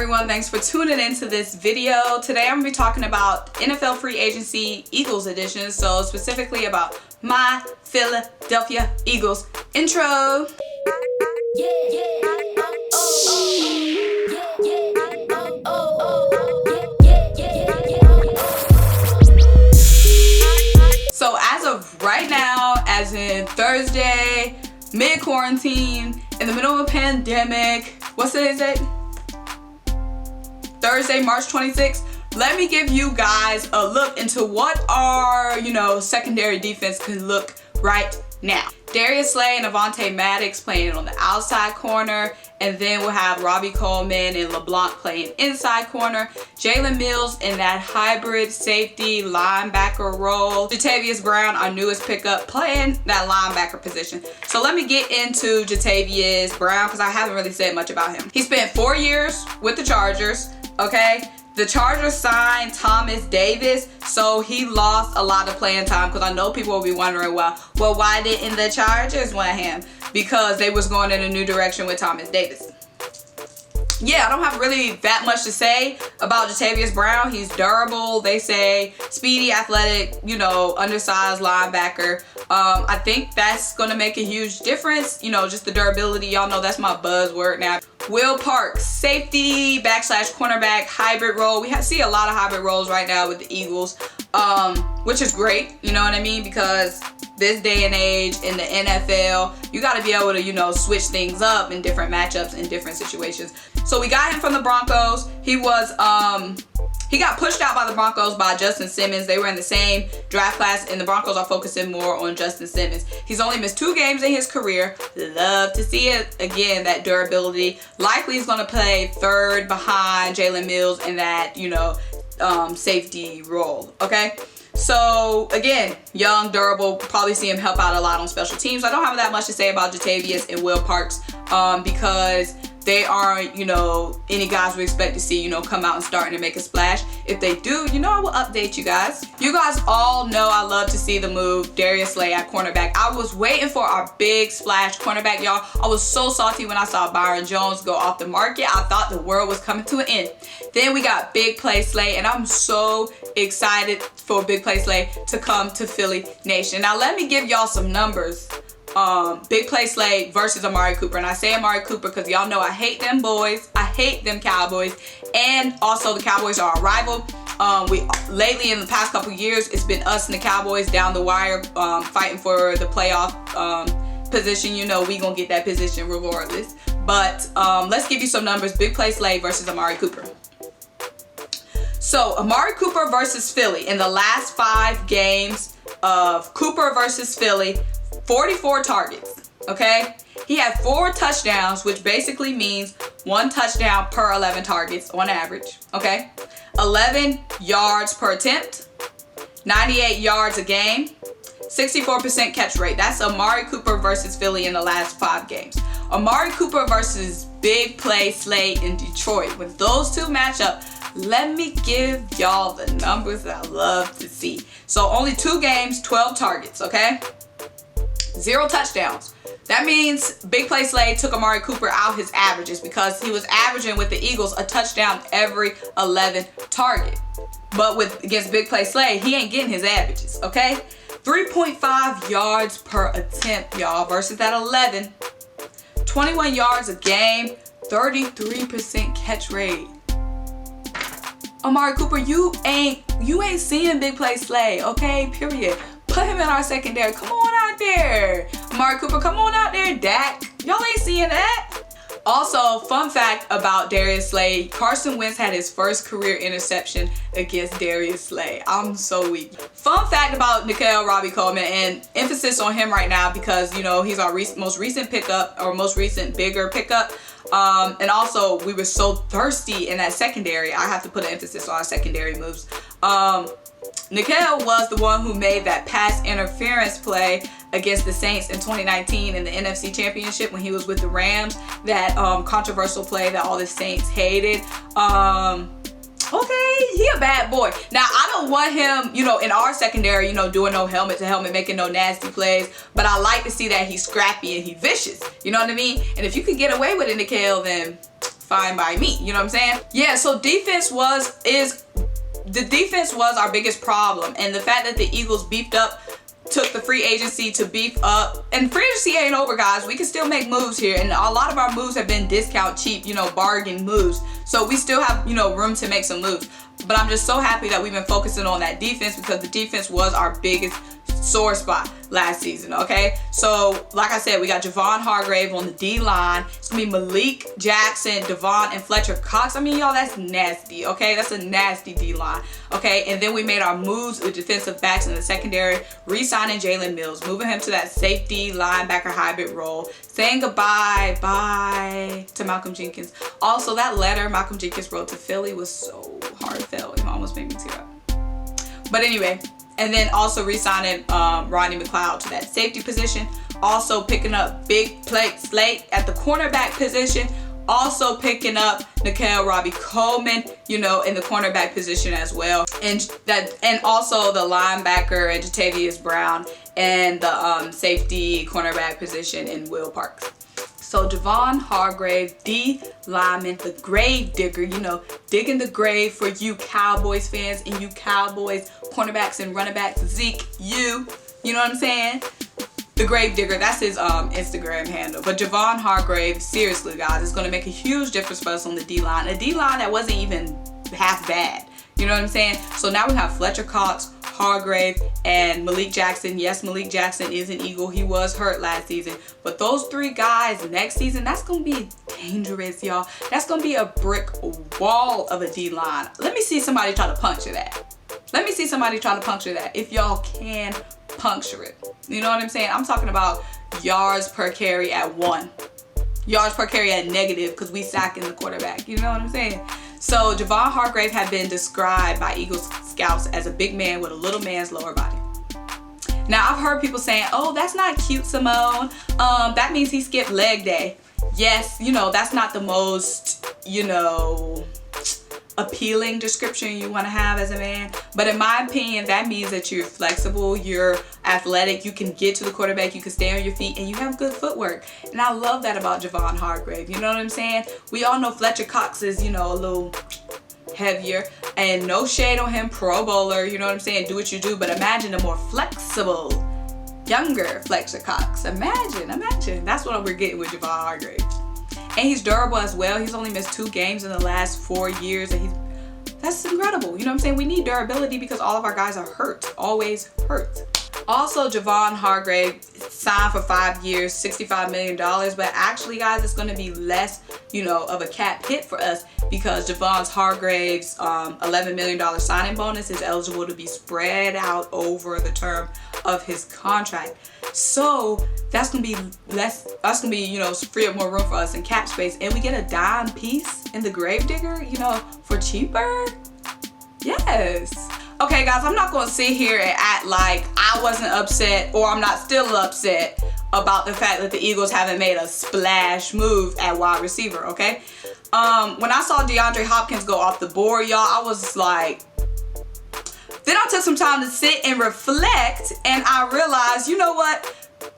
everyone, thanks for tuning into this video. Today I'm going to be talking about NFL free agency Eagles edition, so specifically about my Philadelphia Eagles intro. So as of right now, as in Thursday, mid-quarantine, in the middle of a pandemic, what's the date? Thursday, March 26th. Let me give you guys a look into what our, secondary defense can look right now. Darius Slay and Avonte Maddox playing on the outside corner, and then we'll have Robbie Coleman and LeBlanc playing inside corner. Jalen Mills in that hybrid safety linebacker role. Jatavius Brown, our newest pickup, playing that linebacker position. So let me get into Jatavius Brown because I haven't really said much about him. He spent 4 years with the Chargers, okay? The Chargers signed Thomas Davis, so he lost a lot of playing time because I know people will be wondering, well, why didn't the Chargers want him? Because they was going in a new direction with Thomas Davis. Yeah, I don't have really that much to say about Jatavius Brown. He's durable, they say, speedy, athletic, undersized linebacker. I think that's going to make a huge difference. Just the durability. Y'all know that's my buzzword now. Will Parks, safety / cornerback hybrid role. We see a lot of hybrid roles right now with the Eagles, which is great. You know what I mean? Because this day and age in the NFL, you got to be able to, switch things up in different matchups in different situations. So we got him from the Broncos. He got pushed out by the Broncos by Justin Simmons. They were in the same draft class, and the Broncos are focusing more on Justin Simmons. He's only missed 2 games in his career. Love to see it. Again, that durability. Likely he's going to play third behind Jalen Mills in that, safety role. Okay? So, again, young, durable. Probably see him help out a lot on special teams. I don't have that much to say about Jatavius and Will Parks because they aren't, any guys we expect to see, come out and starting to make a splash. If they do, I will update you guys. You guys all know I love to see the move Darius Slay at cornerback. I was waiting for our big splash cornerback, y'all. I was so salty when I saw Byron Jones go off the market. I thought the world was coming to an end. Then we got Big Play Slay, and I'm so excited for Big Play Slay to come to Philly Nation. Now, let me give y'all some numbers. Big Play Slay versus Amari Cooper. And I say Amari Cooper because y'all know I hate them boys. I hate them Cowboys. And also the Cowboys are our rival. Lately in the past couple years, it's been us and the Cowboys down the wire fighting for the playoff position. We gonna get that position regardless. But let's give you some numbers. Big Play Slay versus Amari Cooper. So Amari Cooper versus Philly in the last 5 games of Cooper versus Philly, 44 targets, okay? He had 4 touchdowns, which basically means 1 touchdown per 11 targets on average, okay? 11 yards per attempt, 98 yards a game, 64% catch rate. That's Amari Cooper versus Philly in the last 5 games. Amari Cooper versus Big Play Slay in Detroit. When those two match up, let me give y'all the numbers that I love to see. So only 2 games, 12 targets, okay? 0 touchdowns. That means Big Play Slay took Amari Cooper out his averages because he was averaging with the Eagles a touchdown every 11 target. But against Big Play Slay, he ain't getting his averages, okay? 3.5 yards per attempt, y'all, versus that 11. 21 yards a game, 33% catch rate. Amari Cooper, you ain't seeing Big Play Slay, okay? Period. Put him in our secondary. Come on out there. Amari Cooper, come on out there, Dak. Y'all ain't seeing that. Also, fun fact about Darius Slay, Carson Wentz had his first career interception against Darius Slay. I'm so weak. Fun fact about Nickell Robbie Coleman, and emphasis on him right now because, he's our most recent pickup, or most recent bigger pickup. And also, we were so thirsty in that secondary. I have to put an emphasis on our secondary moves. Nickell was the one who made that pass interference play against the Saints in 2019 in the NFC Championship when he was with the Rams. That controversial play that all the Saints hated. Okay, he a bad boy. Now, I don't want him, in our secondary, doing no helmet to helmet, making no nasty plays. But I like to see that he's scrappy and he's vicious. You know what I mean? And if you can get away with it, Nickell, then fine by me. You know what I'm saying? Yeah, so the defense was our biggest problem, and the fact that the Eagles beefed up, took the free agency to beef up, and free agency ain't over, guys. We can still make moves here, and a lot of our moves have been discount cheap, you know, bargain moves. So we still have, you know, room to make some moves. But I'm just so happy that we've been focusing on that defense, because the defense was our biggest sore spot last season, okay? So, like I said, we got Javon Hargrave on the D-line. It's gonna be Malik Jackson, Devon, and Fletcher Cox. I mean, y'all, that's nasty, okay? That's a nasty D-line, okay? And then we made our moves with defensive backs in the secondary, re-signing Jalen Mills, moving him to that safety linebacker hybrid role, saying goodbye to Malcolm Jenkins. Also, that letter Malcolm Jenkins wrote to Philly was so heartfelt. It almost made me tear up. But anyway, and then also re-signing Rodney McLeod to that safety position. Also picking up Big Plate Slate at the cornerback position. Also picking up Nickell Robey-Coleman, you know, in the cornerback position as well. And also the linebacker and Jatavius Brown, and the safety cornerback position in Will Parks. So Javon Hargrave, D lineman, the grave digger, you know, digging the grave for you Cowboys fans and you Cowboys cornerbacks and running backs. Zeke, you know what I'm saying? The grave digger, that's his Instagram handle. But Javon Hargrave, seriously guys, is going to make a huge difference for us on the D-line. A D-line that wasn't even half bad. You know what I'm saying? So now we have Fletcher Cox, Hargrave, and Malik Jackson. Yes, Malik Jackson is an Eagle. He was hurt last season. But those three guys next season, that's going to be dangerous, y'all. That's going to be a brick wall of a D-line. Let me see somebody try to puncture that. Let me see somebody try to puncture that, if y'all can puncture it. You know what I'm saying? I'm talking about yards per carry at 1. Yards per carry at negative, because we sacking the quarterback. You know what I'm saying? So Javon Hargrave had been described by Eagles scouts as a big man with a little man's lower body. Now I've heard people saying, oh, that's not cute, Simone. That means he skipped leg day. Yes, you know, that's not the most, you know, appealing description you want to have as a man. But in my opinion, that means that you're flexible, you're athletic, you can get to the quarterback, you can stay on your feet, and you have good footwork. And I love that about Javon Hargrave. You know what I'm saying? We all know Fletcher Cox is, you know, a little heavier, and no shade on him, Pro Bowler, you know what I'm saying? Do what you do, but imagine a more flexible, younger Fletcher Cox. Imagine. That's what we're getting with Javon Hargrave. And he's durable as well. He's only missed 2 games in the last 4 years, and that's incredible. You know what I'm saying? We need durability because all of our guys are hurt, always hurt. Also, Javon Hargrave signed for 5 years, $65 million, but actually, guys, it's going to be less, you know, of a cap hit for us because Javon Hargrave's $11 million signing bonus is eligible to be spread out over the term of his contract. So that's gonna be you know, free up more room for us in cap space, and we get a dime piece in the Gravedigger, you know, for cheaper. Yes. Okay, guys, I'm not gonna sit here and act like I wasn't upset, or I'm not still upset about the fact that the Eagles haven't made a splash move at wide receiver. Okay. When I saw DeAndre Hopkins go off the board, y'all, I was like. Then I took some time to sit and reflect, and I realized, you know what?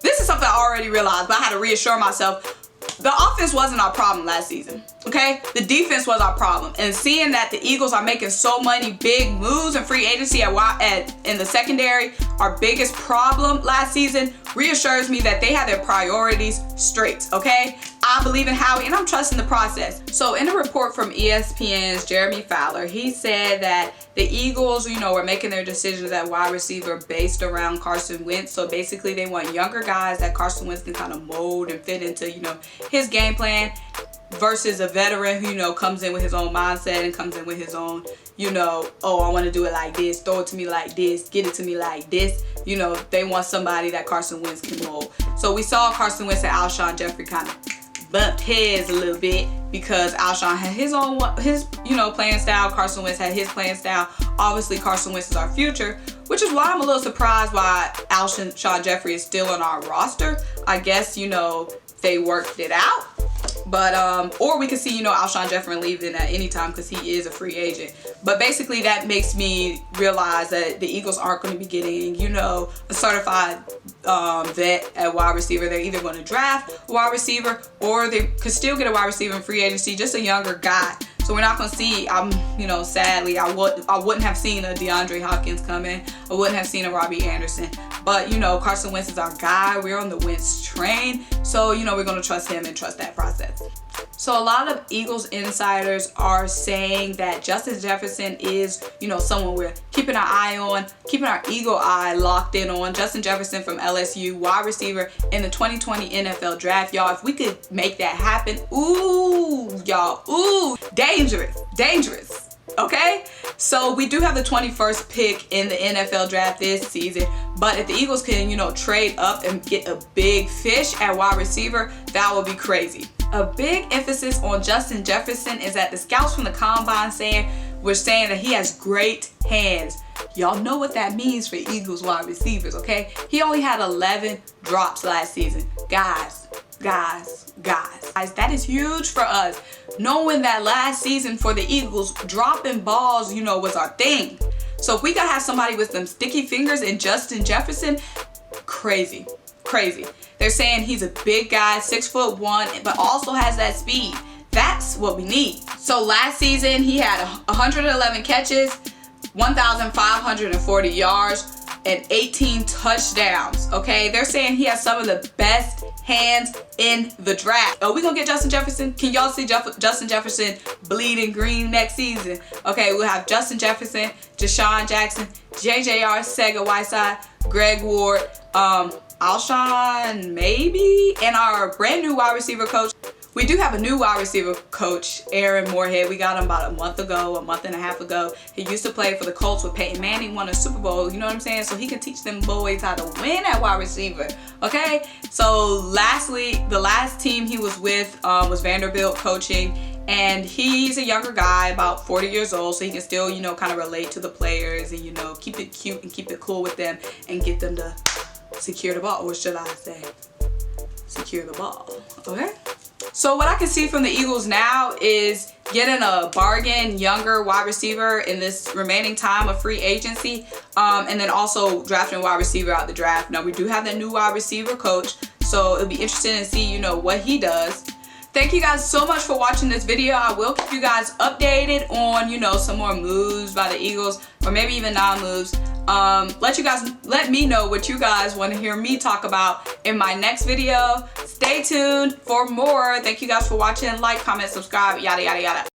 This is something I already realized, but I had to reassure myself. The offense wasn't our problem last season, okay? The defense was our problem. And seeing that the Eagles are making so many big moves in free agency in the secondary, our biggest problem last season, reassures me that they have their priorities straight, okay? I believe in Howie, and I'm trusting the process. So in a report from ESPN's Jeremy Fowler, he said that the Eagles, you know, were making their decisions at wide receiver based around Carson Wentz. So basically they want younger guys that Carson Wentz can kind of mold and fit into, you know, his game plan, versus a veteran who, you know, comes in with his own mindset and comes in with his own, you know, oh, I want to do it like this, throw it to me like this, get it to me like this. You know, they want somebody that Carson Wentz can mold. So we saw Carson Wentz and Alshon Jeffrey kind of bumped heads a little bit because Alshon had his you know, playing style. Carson Wentz had his playing style. Obviously, Carson Wentz is our future, which is why I'm a little surprised why Alshon Jeffrey is still on our roster. I guess, you know, they worked it out. But or we could see, you know, Alshon Jeffery leaving at any time because he is a free agent. But basically that makes me realize that the Eagles aren't going to be getting, you know, a certified vet at wide receiver. They're either going to draft a wide receiver, or they could still get a wide receiver in free agency, just a younger guy. So we're not going to see, you know, sadly, I wouldn't have seen a DeAndre Hopkins coming. I wouldn't have seen a Robbie Anderson. But, you know, Carson Wentz is our guy. We're on the Wentz train. So, you know, we're going to trust him and trust that process. So a lot of Eagles insiders are saying that Justin Jefferson is, you know, someone we're keeping our eye on, keeping our eagle eye locked in on. Justin Jefferson from LSU, wide receiver in the 2020 NFL draft. Y'all, if we could make that happen, ooh, y'all, ooh, dangerous, dangerous. Okay, so we do have the 21st pick in the NFL draft this season, but if the Eagles can, you know, trade up and get a big fish at wide receiver, that would be crazy. A big emphasis on Justin Jefferson is that the scouts from the combine were saying that he has great hands. Y'all know what that means for Eagles wide receivers, okay? He only had 11 drops last season. Guys, that is huge for us. Knowing that last season for the Eagles, dropping balls, you know, was our thing. So if we could have somebody with some sticky fingers in Justin Jefferson, crazy. They're saying he's a big guy, 6'1", but also has that speed. That's what we need. So last season, he had 111 catches, 1,540 yards, and 18 touchdowns, okay? They're saying he has some of the best hands in the draft. Are we gonna get Justin Jefferson? Can y'all see Justin Jefferson bleeding green next season? Okay, we'll have Justin Jefferson, Deshaun Jackson, J.J. Arcega-Whiteside, Greg Ward, Alshon maybe, and our brand new wide receiver coach. We do have a new wide receiver coach, Aaron Moorhead. We got him about a month and a half ago. He used to play for the Colts with Peyton Manning, won a Super Bowl, you know what I'm saying? So he can teach them boys how to win at wide receiver, okay? So lastly, the last team he was with was Vanderbilt coaching, and he's a younger guy, about 40 years old, so he can still, you know, kind of relate to the players and, you know, keep it cute and keep it cool with them and get them to secure the ball, or should I say, secure the ball, okay? So what I can see from the Eagles now is getting a bargain younger wide receiver in this remaining time of free agency, and then also drafting a wide receiver out the draft. Now we do have that new wide receiver coach, so it'll be interesting to see, you know, what he does. Thank you guys so much for watching this video. I will keep you guys updated on, you know, some more moves by the Eagles, or maybe even non-moves. Let me know what you guys want to hear me talk about in my next video. Stay tuned for more. Thank you guys for watching. Like, comment, subscribe, yada, yada, yada.